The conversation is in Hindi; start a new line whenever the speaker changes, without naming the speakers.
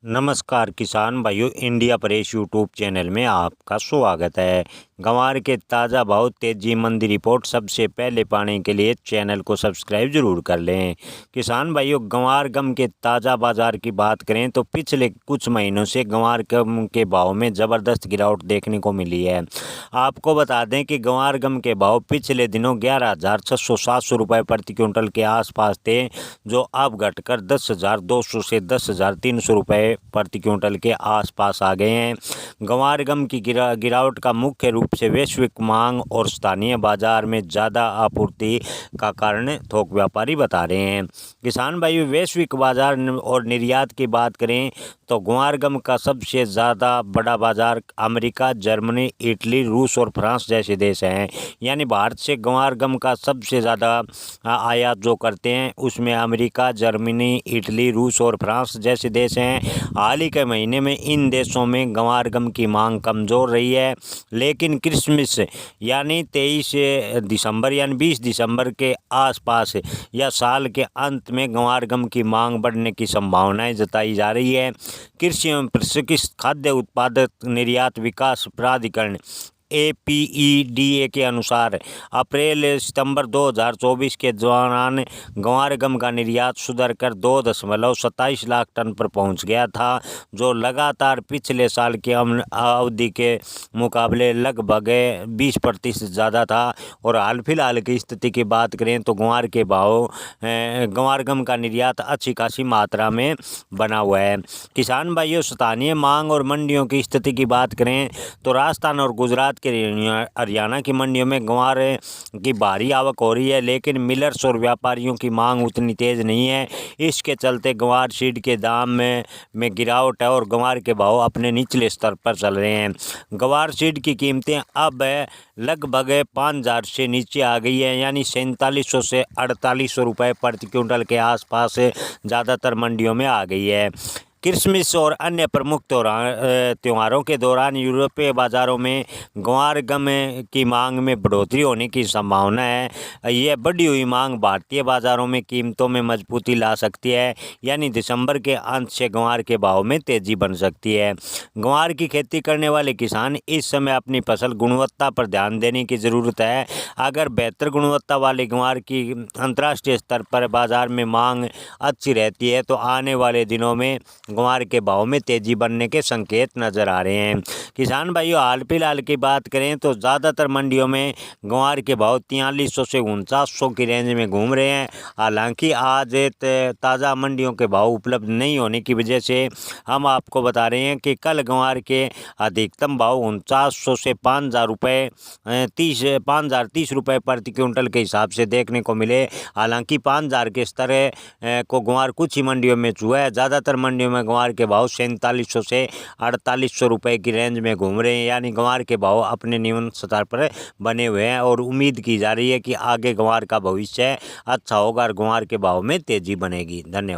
नमस्कार किसान भाइयों, इंडिया प्रेस यूट्यूब चैनल में आपका स्वागत है। गंवार के ताज़ा भाव तेजी मंदी रिपोर्ट सबसे पहले पाने के लिए चैनल को सब्सक्राइब जरूर कर लें। किसान भाइयों, गंवार गम के ताज़ा बाजार की बात करें तो पिछले कुछ महीनों से गंवार गम के भाव में ज़बरदस्त गिरावट देखने को मिली है। आपको बता दें कि गंवार गम के भाव पिछले दिनों 11,600-700 रुपये प्रति क्विंटल के आसपास थे, जो अब घटकर 10,200 से 10,300 रुपये प्रति क्विंटल के आसपास आ गए हैं। गंवार गम की गिरावट का मुख्य रूप से वैश्विक मांग और स्थानीय बाजार में ज़्यादा आपूर्ति का कारण थोक व्यापारी बता रहे हैं। किसान भाइयों, वैश्विक बाजार और निर्यात की बात करें तो गंवार गम का सबसे ज़्यादा बड़ा बाजार अमेरिका, जर्मनी, इटली, रूस और फ्रांस जैसे देश हैं। यानी भारत से गंवार गम का सबसे ज़्यादा आयात जो करते हैं उसमें अमेरिका, जर्मनी, इटली, रूस और फ्रांस जैसे देश हैं। हाल ही के महीने में इन देशों में गंवार गम की मांग कमज़ोर रही है, लेकिन क्रिसमस यानी 23 दिसंबर यानी 20 दिसंबर के आसपास या साल के अंत में गंवार गम की मांग बढ़ने की संभावनाएं जताई जा रही है। कृषि एवं प्रसंस्कृत खाद्य उत्पादक निर्यात विकास प्राधिकरण APEDA के अनुसार अप्रैल सितंबर 2024 के दौरान गंवार गम का निर्यात सुधरकर 2.27 लाख टन पर पहुंच गया था, जो लगातार पिछले साल की अवधि के मुकाबले लगभग 20% ज़्यादा था। और हाल फिलहाल की स्थिति की बात करें तो गंवार गम का निर्यात अच्छी खासी मात्रा में बना हुआ है। किसान भाइयों, स्थानीय मांग और मंडियों की स्थिति की बात करें तो राजस्थान और गुजरात के हरियाणा की मंडियों में गंवार की भारी आवक हो रही है, लेकिन मिलर्स और व्यापारियों की मांग उतनी तेज़ नहीं है। इसके चलते गंवार सीड के दाम में गिरावट है और गंवार के भाव अपने निचले स्तर पर चल रहे हैं। गंवार सीड की कीमतें अब लगभग 5,000 से नीचे आ गई है, यानी 4700 से 4800 रुपये प्रति क्विंटल के आसपास ज़्यादातर मंडियों में आ गई है। क्रिसमस और अन्य प्रमुख त्योहारों के दौरान यूरोपीय बाज़ारों में गंवार गम की मांग में बढ़ोतरी होने की संभावना है। यह बढ़ी हुई मांग भारतीय बाज़ारों में कीमतों में मजबूती ला सकती है, यानी दिसंबर के अंत से गंवार के भाव में तेज़ी बन सकती है। गंवार की खेती करने वाले किसान इस समय अपनी फसल गुणवत्ता पर ध्यान देने की ज़रूरत है। अगर बेहतर गुणवत्ता वाले गंवार की अंतर्राष्ट्रीय स्तर पर बाज़ार में मांग अच्छी रहती है तो आने वाले दिनों में गंवार के भाव में तेज़ी बनने के संकेत नज़र आ रहे हैं। किसान भाइयों, हाल फिलहाल की बात करें तो ज़्यादातर मंडियों में गंवार के भाव 4300 से 4900 की रेंज में घूम रहे हैं। हालांकि आज ताज़ा मंडियों के भाव उपलब्ध नहीं होने की वजह से हम आपको बता रहे हैं कि कल गंवार के अधिकतम भाव 4900 से 5,000 रुपये 5,030 रुपये प्रति क्विंटल के हिसाब से देखने को मिले। हालांकि 5,000 के स्तर को गंवार कुछ ही मंडियों में छुआ है। ज़्यादातर मंडियों में गंवार के भाव 4700 से 4800 रुपये की रेंज में घूम रहे हैं, यानी गंवार के भाव अपने न्यूनतम स्तर पर बने हुए हैं और उम्मीद की जा रही है कि आगे गंवार का भविष्य अच्छा होगा और गंवार के भाव में तेज़ी बनेगी। धन्यवाद।